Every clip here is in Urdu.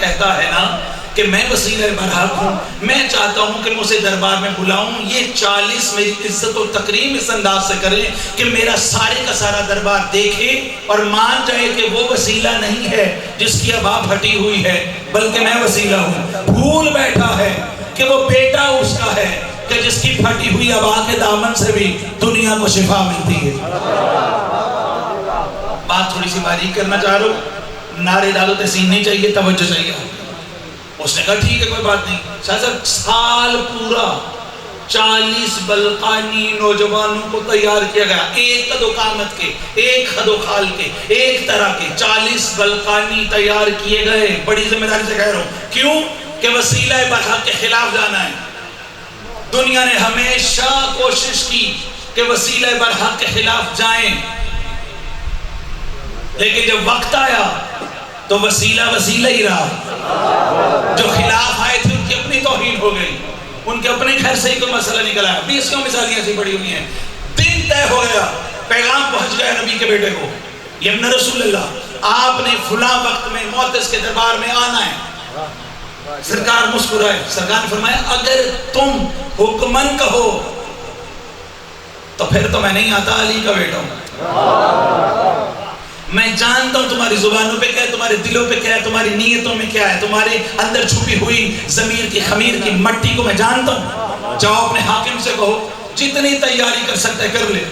کہتا ہے نا کہ میں وسیلہ برحق ہوں، میں چاہتا ہوں کہ مجھے دربار میں بلاؤں، یہ 40 میری عزت و تکریم اس انداز سے کریں کہ میرا سارے کا سارا دربار دیکھے اور مان جائے کہ وہ وسیلہ نہیں ہے جس کی ابا پھٹی ہوئی ہے، بلکہ میں وسیلہ ہوں۔ بھول بیٹھا ہے کہ وہ بیٹا اس کا ہے کہ جس کی پھٹی ہوئی ابا کے دامن سے بھی دنیا کو شفا ملتی ہے۔ بات تھوڑی سی باریک کرنا چاہ رہا ہوں، نعرے ڈالو تحسین نہیں چاہیے، توجہ چاہیے۔ اس نے کہا ٹھیک ہے کوئی بات نہیں۔ شاہ صاحب سال پورا 40 بلقانی نوجوانوں کو تیار کیا گیا، ایک قد و قامت کے، ایک خد و خال کے، ایک طرح کے 40 بلقانی تیار کیے گئے۔ بڑی ذمہ داری سے کہہ رہا ہوں، کیوں کہ وسیلہ برحق کے خلاف جانا ہے۔ دنیا نے ہمیشہ کوشش کی کہ وسیلہ برحق کے خلاف جائیں، لیکن جب وقت آیا تو وسیلہ وسیلہ ہی رہا۔ جو خلاف آئے تھے ان کی اپنی توہین ہو گئی، ان کے اپنے گھر سے ہی کوئی مسئلہ نکل آیا۔ 20 مثالیاں ایسی پڑی ہوئی ہیں۔ دن طے ہو گیا، پیغام پہنچ گیا نبی کے بیٹے کو، یہ ابن رسول اللہ، آپ نے فلاں وقت میں معتز کے دربار میں آنا ہے۔ سرکار مسکرائے، سرکار نے فرمایا اگر تم حکمن کہو تو پھر تو میں نہیں آتا، علی کا بیٹا ہوں۔ میں جانتا ہوں تمہاری زبانوں پہ کیا ہے، تمہارے دلوں پہ کیا ہے، تمہاری نیتوں میں کیا ہے، تمہارے اندر چھپی ہوئی ضمیر کی خمیر کی مٹی کو میں جانتا ہوں۔ جاؤ اپنے حاکم سے کہو جتنی تیاری کر سکتا ہے کر لے۔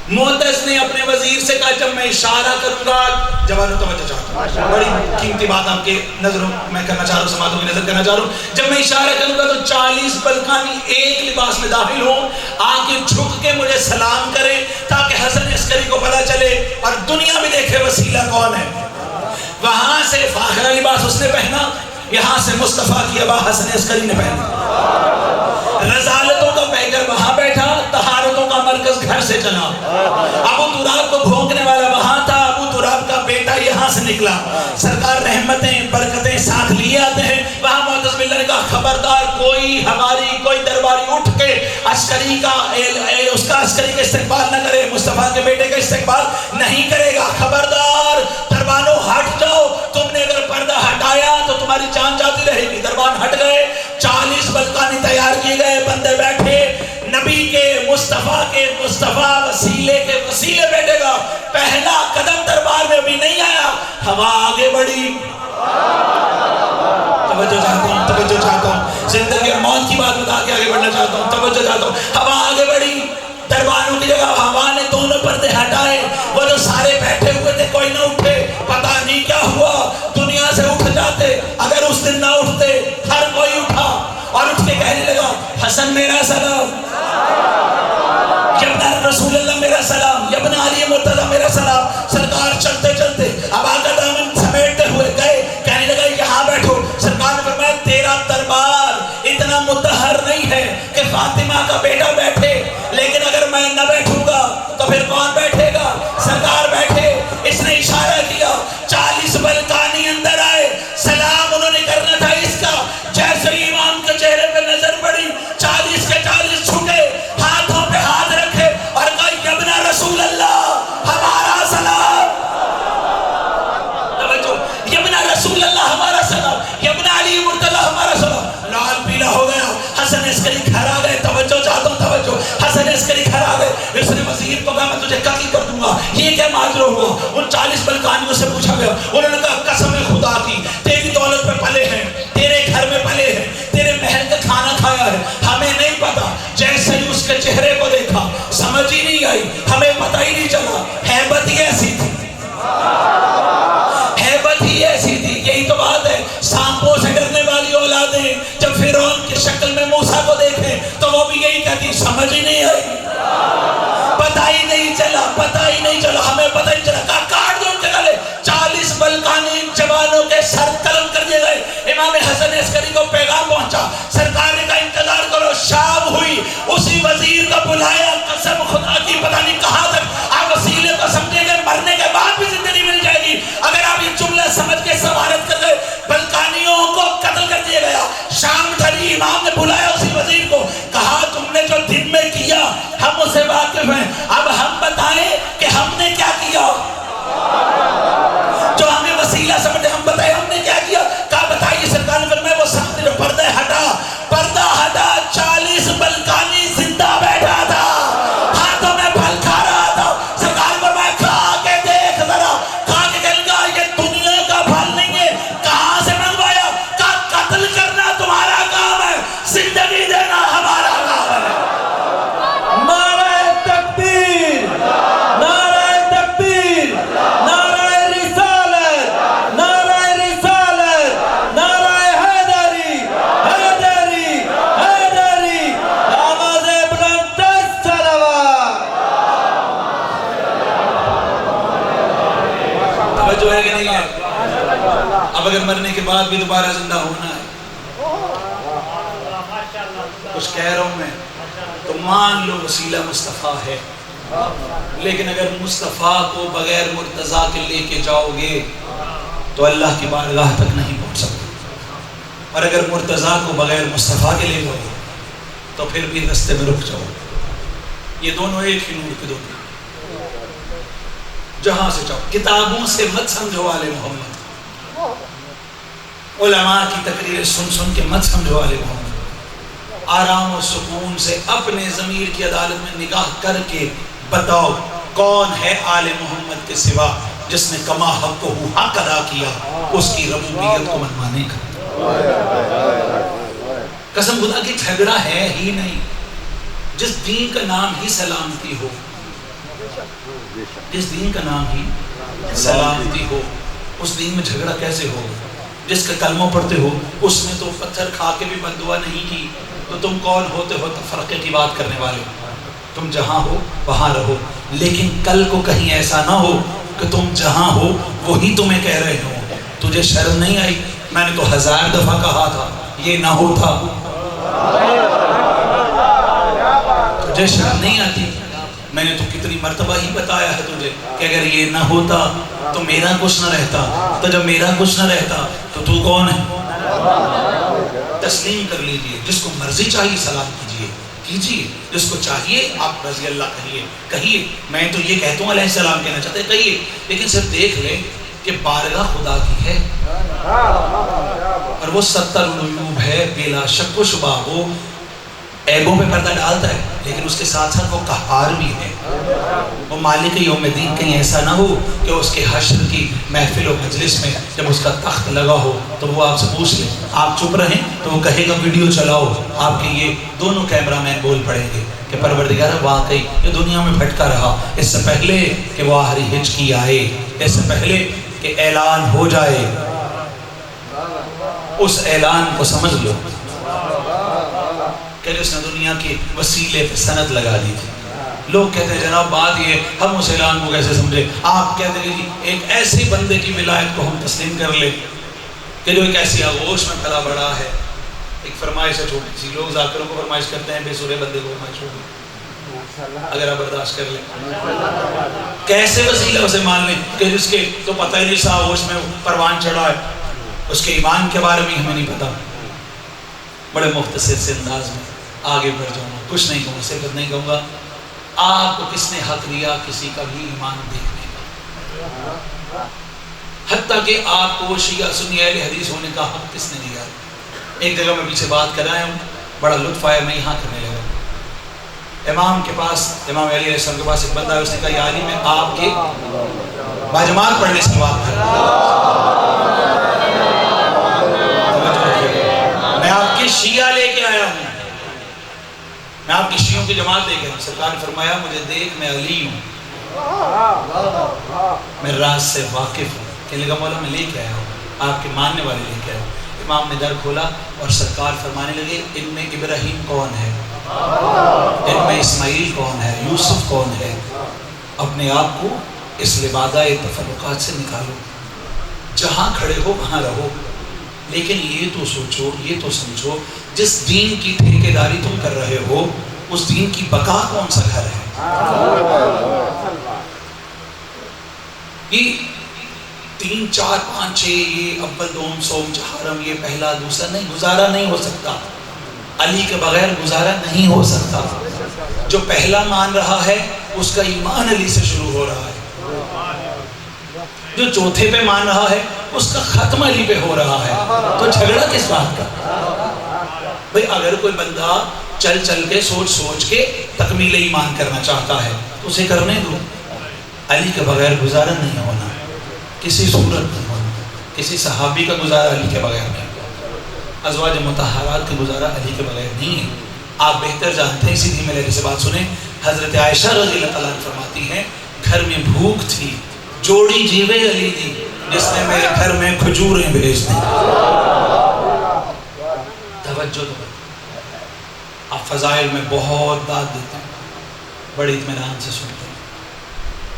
معتز نے اپنے وزیر سے کہا جب میں اشارہ کروں گا، جوانوں توجہ چاہتا ہوں، بڑی قیمتی بات آپ کے نظروں میں کرنا چاہ رہا ہوں، سماعتوں کی نظر کرنا چاہ رہا ہوں، جب میں اشارہ کروں گا تو 40 بلقانی ایک لباس میں داخل ہوں، آ کے جھک کے مجھے سلام کرے تاکہ حسن عسکری کو پتہ چلے اور دنیا بھی دیکھے وسیلہ کون ہے۔ وہاں سے فاخرہ لباس اس نے پہنا، یہاں سے مصطفیٰ کی ابا حسن عسکری نے پہنا۔ رضالتوں کا پیکر وہاں بیٹھا، طہارتوں کا مرکز گھر سے چلا۔ ابو تراب کو بھونکنے والا وہاں تھا، ابو تراب کا بیٹا یہاں سے نکلا۔ سرکار رحمتیں برکتیں ساتھ لیے آتے ہیں۔ وہاں معتز بن نے کہا خبردار کوئی ہماری کوئی درباری اٹھ کے عسکری کا اس کا عسکری کا استقبال نہ کرے، مصطفیٰ کے بیٹے کا استقبال نہیں کرے گا۔ خبردار دربانوں ہٹ جاؤ، تم نے اگر پردہ ہٹایا تو تمہاری جان جاتی رہے گی۔ دربان ہٹ گئے، 40 بلقانی تیار کیے گئے، بندے بیٹھے، نبی کے مصطفیٰ کے مصطفیٰ وسیلے کے وسیلے بیٹھے گا، پہلا قدم دربار میں بھی نہیں آیا، ہوا آگے بڑھی۔ توجہ چاہتا ہوں، زندگی اور موت کی بات بتا کے آگے بڑھنا چاہتا ہوں، توجہ چاہتا ہوں، ہوا آگے بڑھی، دربانوں کی جگہ ہوا نے دونوں پردے ہٹائے، وہ جو سارے بیٹھے ہوئے تھے کوئی نہ اٹھے، پتہ نہیں کیا ہوا، دنیا سے اٹھ جاتے، اگر اس دن نہ اٹھتے، ہر کوئی اٹھا اور اٹھ کے کہنے لگا حسن میرا سلام، ابن رسول اللہ میرا سلام، ابن علی مرتضی میرا سلام۔ سرکار چلتے چلتے اب آقا دامن سمیٹتے ہوئے گئے، کہنے لگا یہاں بیٹھو۔ سرکار نے فرمایا تیرا دربار اتنا متحر نہیں ہے کہ فاطمہ کا بیٹا بیٹھے، لیکن اگر میں نہ بیٹھوں گا تو پھر کون بیٹھے گا؟ سرکار بیٹھے، اس نے اشارہ کیا، 40 بلقانی اندر آئے، سلام انہوں نے کرنا تھا اس کا، جیسے امام کے چہرے پہ نظر پڑی 40 کے 40 چھوٹے، ہاتھوں پہ ہاتھ رکھے اور کہا ابن رسول اللہ ہمارا سلام، توجہ، ابن رسول اللہ ہمارا سلام، ابن علی مرتضی ہمارا سلام۔ لال پیلا ہو گیا، حسن عسکری گھر آ گئے، توجہ چاہتا ہوں، توجہ، حسن عسکری گھر آ گئے، اس نے وزیر کو کہا میں تجھے قتل کر دوں گا، یہ کیا ماجرا ہوا؟ ان 40 بلقانیوں سے پوچھا گیا، انہوں نے کہا قسم خدا کی تیری دولت پہ پلے ہیں، تیرے گھر میں پلے ہیں، تیرے محل کا کھانا کھایا ہے، ہمیں نہیں پتا، جیسے ہی اس کے چہرے کو دیکھا سمجھ ہی نہیں آئی، ہمیں پتہ ہی نہیں چلا، ہیبت ہی ایسی تھی، ہیبت ہی ایسی تھی۔ یہی تو بات ہے، سانپوں سے ڈرنے والی اولادیں جب فرعون کی شکل میں موسیٰ کو دیکھیں تو وہ بھی یہی کہتی سمجھ ہی نہیں آئی، پتہ ہی نہیں چلا، پتہ ہی نہیں چلا، ہمیں پتہ ہی چلا، کہا کاٹ دو ان کے گلے۔ 40 بلقانی جوانوں کے سر قلم کر دیے گئے۔ امام حسن عسکری کو پیغام پہنچا، سرکار نے کہا انتظار کرو، شام ہوئی، اسی وزیر کا بلایا، قسم خدا کی پتہ نہیں کہاں تک آپ وسیلے کو سمجھیں گے، مرنے کے بعد بھی زندگی مل جائے گی اگر آپ یہ جملہ سمجھ کے سوارت کر گئے۔ بلقانیوں کو قتل کر دیا گیا، شام ڈھلی، امام نے بلایا اسی وزیر کو، کہا تم نے جو دن میں کیا ہم اسے واقف ہیں، اب ہم بتائیں کہ ہم نے کیا کیا، جو ہمیں وسیلہ سمجھے ہم بتائیں ہم نے کیا کیا۔ مرنے کے بعد بھی دوبارہ زندہ ہونا ہے. کچھ کہہ رہا ہوں میں تو مان لو وسیلہ مصطفیٰ ہے، لیکن اگر مصطفیٰ کو بغیر مرتضیٰ کے لے کے جاؤ گے تو اللہ کی بارگاہ تک نہیں پہنچ سکتے، اور اگر مرتضیٰ کو بغیر مصطفیٰ کے لے جاؤ گے تو پھر بھی رستے میں رک جاؤ. یہ دونوں ایک ہی نور کے دونوں. جہاں سے چاہو کتابوں سے مت سمجھو آل محمد، علماء کی تقریریں سن سن کے مت سمجھو آل محمد. آرام و سکون سے اپنے ضمیر کی عدالت میں نگاہ کر کے بتاؤ کون ہے آل محمد کے سوا جس نے کما حق کو حق ادا کیا اس کی ربوبیت کو منوانے کا. قسم خدا کی جھگڑا ہے ہی نہیں. جس دین کا نام ہی سلامتی ہو، جس دین کا نام ہی سلامتی ہو، اس دین میں جھگڑا کیسے ہو؟ جس کا کلمہ پڑھتے ہو اس نے تو پتھر کھا کے بھی بددعا نہیں کی، تو تم کون ہوتے ہو تفرقے کی بات کرنے والے؟ تم جہاں ہو وہاں رہو، لیکن کل کو کہیں ایسا نہ ہو کہ تم جہاں ہو وہی تمہیں کہہ رہے ہو تجھے شرم نہیں آئی؟ میں نے تو 1000 دفعہ کہا تھا یہ نہ ہوتا. تجھے شرم نہیں آتی؟ میں نے تو کتنی مرتبہ ہی بتایا ہے تجھے کہ اگر یہ نہ ہوتا تو میرا کچھ نہ رہتا، تو جب میرا کچھ نہ رہتا تو کون ہے؟ تسلیم کر لیجئے. جس کو مرضی چاہیے سلام کیجئے، جس کو چاہیے آپ رضی اللہ کہیے. میں تو یہ کہتا ہوں علیہ السلام کہنا چاہتے کہیے، لیکن صرف دیکھ لیں کہ بارگاہ خدا کی ہے اور وہ 70 العیوب ہے، بلا شک و شبہ وہ عیبوں پہ پردہ ڈالتا ہے، لیکن اس کے ساتھ ساتھ وہ قہار بھی ہے. وہ مالک یوم الدین. کہیں ایسا نہ ہو کہ اس کے حشر کی محفل و مجلس میں جب اس کا تخت لگا ہو تو وہ آپ سے پوچھ لے، آپ چپ رہیں تو وہ کہے گا ویڈیو چلاؤ. آپ کے یہ دونوں کیمرہ مین بول پڑیں گے کہ پروردگار واقعی یہ دنیا میں بھٹکا رہا، اس سے پہلے کہ وہ آخری ہچکی آئے، اس سے پہلے کہ اعلان ہو جائے، اس اعلان کو سمجھ لو کہ جس نے دنیا کے وسیلے پہ سند لگا دی تھی. لوگ کہتے ہیں جناب بات یہ ہم اس اعلان کو کیسے سمجھے؟ آپ کہتے ہیں کہ ایک ایسے بندے کی ولایت کو ہم تسلیم کر لیں کہ جو ایک ایسی آغوش میں پلا بڑا ہے. ایک فرمائش ہے چھوٹی سی، لوگ ذاکروں کو فرمائش کرتے ہیں بے سورے بندے کو فرمائش چھوڑی، اگر آپ برداشت کر لیں. کیسے وسیلہ اسے مان لیں کہ جس کے تو پتہ ہی نہیں سا آغوش میں پروان چڑھا ہے، اس کے ایمان کے بارے میں ہمیں نہیں پتا. بڑے مختصر سے انداز میں آگے بڑھ جاؤں گا، کچھ نہیں کہوں گا، صرف نہیں کہوں گا آپ کو کس نے حق دیا کسی کا بھی ایمان دیکھنے کا، حتیٰ کہ آپ کو شیعہ سنی اہل حدیث ہونے کا حق کس نے دیا؟ ایک جگہ میں پیچھے بات کر رہا ہوں، بڑا لطف آیا، میں یہاں کرنے لگا. امام کے پاس، امام علی علیہ السلام کے پاس ایک بندہ ہے، اس نے کہا یا علی میں آپ کے باجماعت پڑھنے سے بات کر رہا ہوں، میں آپ کی شیعہ لے کے آیا ہوں، میں آپ کی شیعوں کی جماعت لے کے آیا ہوں. سرکار نے فرمایا مجھے دیکھ میں علی ہوں، میں راز سے واقف ہوں. کہنے لگا مولا میں لے کے آیا ہوں، آپ کے ماننے والے لے کے آیا ہوں. امام نے در کھولا اور سرکار فرمانے لگے ان میں ابراہیم کون ہے، ان میں اسماعیل کون ہے، یوسف کون ہے. اپنے آپ کو اس لبادہ تفرقات سے نکالو، جہاں کھڑے ہو وہاں رہو، لیکن یہ تو سوچو، یہ تو سمجھو جس دین کی ٹھیکیداری تم کر رہے ہو اس دین کی بقا کون سا گھر ہے. یہ 3 4 5 6 یہ اول دوم سوم چہارم یہ پہلا دوسرا نہیں، گزارا نہیں ہو سکتا. علی کے بغیر گزارا نہیں ہو سکتا. جو پہلا مان رہا ہے اس کا ایمان علی سے شروع ہو رہا ہے، جو چوتھے پہ مان رہا ہے اس کا ختم علی پہ ہو رہا ہے. تو جھگڑا کس بات کا؟ بھئی اگر کوئی بندہ چل چل کے سوچ سوچ کے تکمیل ایمان کرنا چاہتا ہے تو اسے کرنے دو. علی کے بغیر گزارا نہیں ہونا، کسی صورت نہیں ہونا. کسی صحابی کا گزارا علی کے بغیر نہیں، ازواج مطہرات کا گزارا علی کے بغیر نہیں ہے. آپ بہتر جانتے ہیں، اسی لیے میں سے بات سنیں. حضرت عائشہ رضی اللہ عنہا فرماتی ہیں گھر میں بھوک تھی، جوڑی جیوے علی دی جس نے میرے گھر میں کھجوریں بھیج دی. توجہ تو آپ فضائل میں بہت داد دیتے ہیں، بڑی اطمینان سے سنتے ہیں.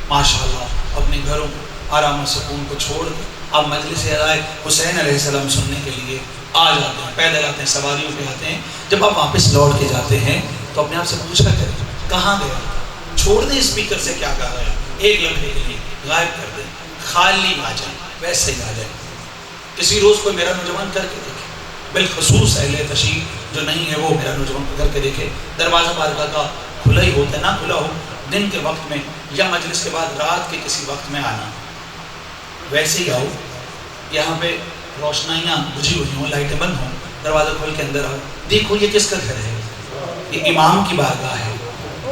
ماشاءاللہ اپنے گھروں کو آرام و سکون کو چھوڑ اب مجلس رائے حسین علیہ السلام سننے کے لیے آ جاتے ہیں، پیدل آتے ہیں، سواریوں پہ آتے ہیں. جب آپ واپس لوٹ کے جاتے ہیں تو اپنے آپ سے پوچھا کریں کہاں گیا، چھوڑ دیں اسپیکر سے کیا کہا ہے، ایک لمحے کے لیے غائب کر دیں، خالی آ جائیں، ویسے ہی آ جائیں. کسی روز کوئی میرا نوجوان کر کے دیکھے، بالخصوص اہل تشریف جو نہیں ہے وہ میرا نوجوان کو کر کے دیکھے. دروازہ بارگاہ کا کھلا ہی ہوتا ہے، نہ کھلا ہو دن کے وقت میں یا مجلس کے بعد رات کے کسی وقت میں آنا، ویسے ہی آؤ. یہاں پہ روشنائیاں بجھی ہوئی ہوں، لائٹیں بند ہوں، دروازہ کھول کے اندر آؤ، دیکھو یہ کس کا گھر ہے، یہ امام کی بارگاہ ہے.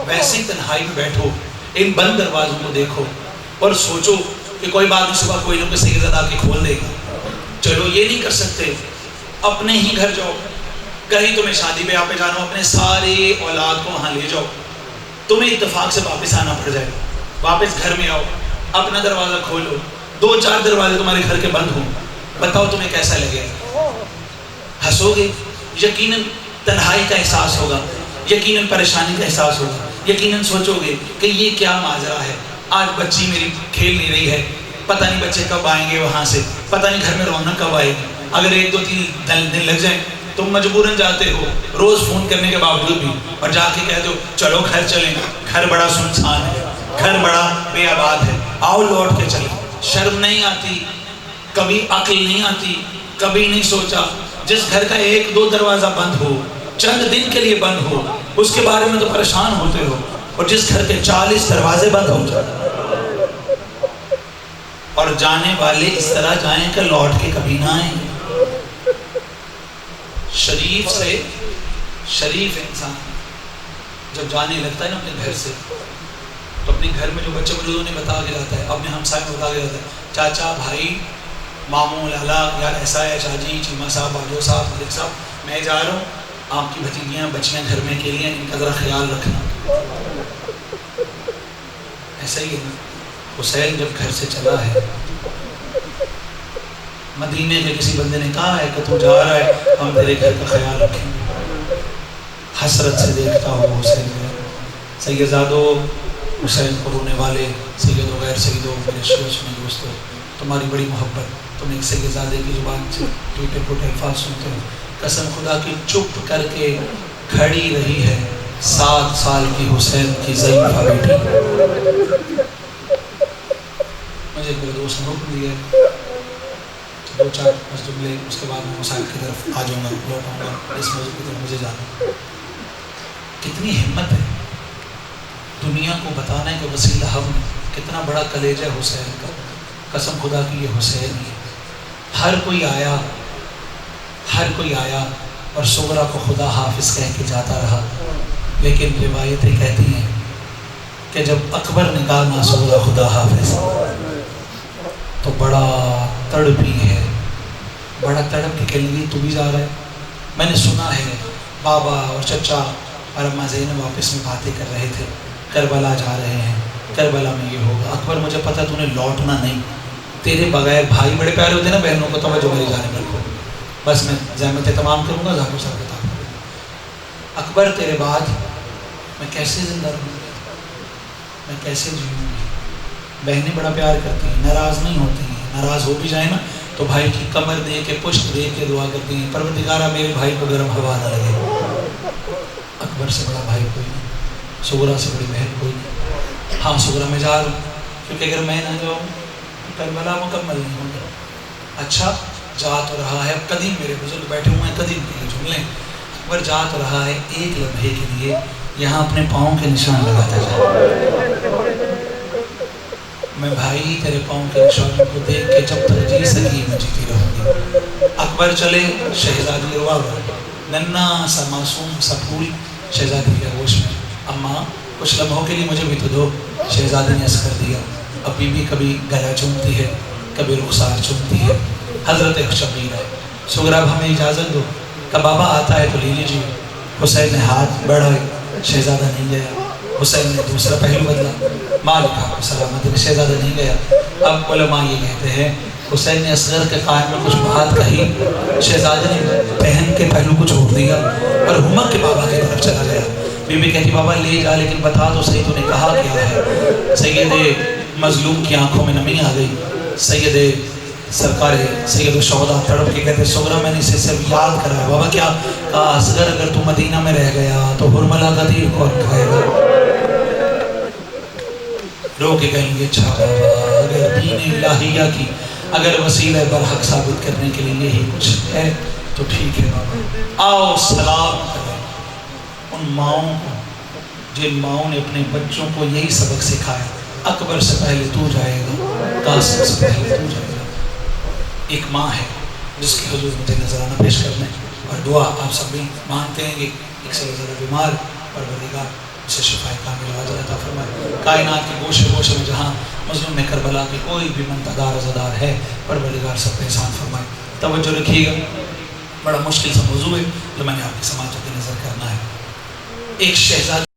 ویسے ہی تنہائی میں بیٹھو، ان بند دروازوں کو دیکھو اور سوچو کہ کوئی بات نہیں، صبح کوئی نہ کوئی سید آ کے کھول دے گا. چلو یہ نہیں کر سکتے، اپنے ہی گھر جاؤ. کہیں تمہیں شادی بیاہ پہ جانا ہو، اپنے سارے اولاد کو وہاں لے جاؤ. تمہیں اتفاق سے واپس آنا پڑ جائے، واپس گھر میں آؤ، اپنا دروازہ کھولو، 2-4 دروازے تمہارے گھر کے بند ہوں، بتاؤ تمہیں کیسا لگے؟ ہنسو گے؟ یقیناً تنہائی کا احساس ہوگا، یقیناً پریشانی کا احساس ہوگا، یقیناً سوچو گے کہ یہ کیا ماجرا ہے. آج بچی میری کھیل نہیں رہی ہے، پتہ نہیں بچے کب آئیں گے وہاں سے، پتہ نہیں گھر میں رونق کب آئے گی. اگر 1-2-3 دن لگ جائیں تم مجبوراً جاتے ہو روز فون کرنے کے باوجود بھی، اور جا کے کہہ دو چلو گھر چلیں، گھر بڑا سنسان ہے، گھر بڑا بے آباد ہے، آؤ لوٹ کے چلیں. شرم نہیں آتی؟ کبھی عقل نہیں آتی؟ کبھی نہیں سوچا جس گھر کا 1-2 دروازہ بند ہو، چند دن کے لیے بند ہو، اس کے بارے میں تو پریشان ہوتے ہو، اور جس گھر کے 40 دروازے بند ہو جائے، اور جانے والے اس طرح جائیں کہ لوٹ کے کبھی نہ آئیں. شریف سے شریف انسان جب جانے لگتا ہے نا اپنے گھر سے، تو اپنے گھر میں جو بچے مجھے انہیں بتا کے جاتا ہے، اپنے ہمسائے میں بتا کے جاتا ہے، چاچا، بھائی، ماموں، لالا، یار ایسا ہے، چاچی، چیمہ صاحب، باجو صاحب، ملک صاحب، میں جا رہا ہوں، آپ کی بھتیجیاں بچیاں گھر میں کے لیے، ان کا ذرا خیال رکھنا. ایسا ہی ہے نا. حسین جب گھر سے چلا ہے، مدینے کے کسی بندے نے کہا ہے کہ تو جا رہا ہے، ہم تیرے گھر کا خیال رکھیں گے. حسرت سے دیکھتا ہوں حسین میں، سیدزادو، حسین کو رونے والے، سیدو غیر سیدو، میرے سنی دوستو، تمہاری بڑی محبت، تم ایک سیدزادے کی زبان سے ٹوٹے پھوٹے الفاظ سنتے ہو. قسم خدا کی چپ کر کے کھڑی رہی ہے 7 سال کی حسین کی ضعیفہ بیٹی. مجھے میرے دوست نے حکم دیا 2-4 مسجد لے، اس کے بعد میں مسائل کی طرف آ جاؤں گا، لوٹ آؤں گا، اس مسجد کی طرف مجھے جانا. کتنی ہمت ہے دنیا کو بتانا ہے کہ وسیلہ ہم، کتنا بڑا کلیجہ حسین کا. قسم خدا کی یہ حسین ہی. ہر کوئی آیا اور صغرا کو خدا حافظ کہہ کے جاتا رہا، لیکن روایتیں کہتی ہیں کہ جب اکبر نے کہا نا صغرا خدا حافظ، تو بڑا تڑپی ہے، بڑا تڑپ کے لیے تو بھی جا رہا ہے. میں نے سنا ہے بابا اور چچا اور اماں زینب آپس میں باتیں کر رہے تھے، کربلا جا رہے ہیں، کربلا میں یہ ہوگا. اکبر مجھے پتہ تو نے لوٹنا نہیں، تیرے بغیر بھائی بڑے پیارے ہوتے ہیں نا، بہنوں کو توجہ میری جانب رکھو، بس میں زحمتیں تمام کروں گا، ذاکر صاحب بتا. اکبر تیرے بعد میں کیسے زندہ رہوں گا، میں کیسے جیوں گی. بہنیں بڑا پیار کرتی ہیں، ناراض نہیں ہوتی ہیں، ناراض ہو بھی جائیں نا تو بھائی کی کمر دے کے پشت دے کے دعا کرتی ہیں، پروردگارہ میرے بھائی کو گرم ہوا نہ لگے. اکبر سے بڑا بھائی کوئی نہیں، صغرا سے بڑی بہن کوئی نہیں. ہاں صغرا میں جا رہا ہوں کیونکہ اگر میں نہ جاؤں کربلا مکمل نہیں ہوگا. اچھا جا تو رہا ہے، قدیم میرے بزرگ بیٹھے ہوئے ہیں، قدیم کے جملے. اکبر جا تو رہا ہے، ایک لمحے کے لیے یہاں اپنے پاؤں کے نشان لگاتا جائے. میں بھائی تیرے پاؤں کے نشانوں کو دیکھ کے جب تک جی سکی میں جیتی رہوں گی. اکبر چلے، شہزادی روا گیا، ننا سا معصوم سا پھول شہزادی کے آغوش میں. اماں کچھ لمحوں کے لیے مجھے بھی تو دو. شہزادی نے عرض کر دیا. اب بیوی کبھی گلا چومتی ہے، کبھی رخسار چومتی ہے. حضرت شبیر ہے، صغرا اب ہمیں اجازت دو کہ بابا آتا ہے تو لے لیجیے. حسین نے ہاتھ بڑھائے، شہزادہ نہیں گیا. حسین نے دوسرا پہلو بدلا، مالک آپ کو سلامت ہے، شہزادہ نہیں گیا. اب علماء یہ کہتے ہیں حسین نے اصغر کے قائم میں کچھ بات کہی، شہزادہ نے بہن کے پہلو کو چھوڑ دیا اور ہمک کے بابا کی طرف چلا گیا. بی بی کہتی بابا لے جا، لیکن بتا تو صحیح تو نے کہا کیا ہے. سید مظلوم کی آنکھوں میں نمی آ گئی. سید سرکار سید الشہداء تڑپ کے کہتے سغرا میں نے اسے صرف یاد کرایا بابا کیا کہا اصغر اگر تو مدینہ میں رہ گیا تو حرملہ کا تیر کون کھائے گا رو کے کہیں گے اچھا بابا اگر دین الہیہ کی اگر وسیلہ برحق ثابت کرنے کے لیے یہی کچھ ہے تو ٹھیک ہے بابا آؤ سلام کریں ان ماؤں کو جن ماؤں نے اپنے بچوں کو یہی سبق سکھایا اکبر سے پہلے تو جائے گا قاسم سے پہلے تو جائے گا ایک ماں ہے جس کی حضور مجھے نظرانہ پیش کرنے اور دعا آپ سب بھی مانگتے ہیں گے ایک سے زیادہ بیمار پروردگار اسے شفائے کامل عاجل عطا فرمائے کائنات کے گوشے گوشے میں جہاں مظلوم کربلا کے کوئی بھی منتدار عزادار ہے پروردگار سب پہ احسان فرمائے توجہ رکھیے گا بڑا مشکل سا موضوع ہے جو میں نے آپ کی سماعت کی نظر کرنا ہے ایک شہزادی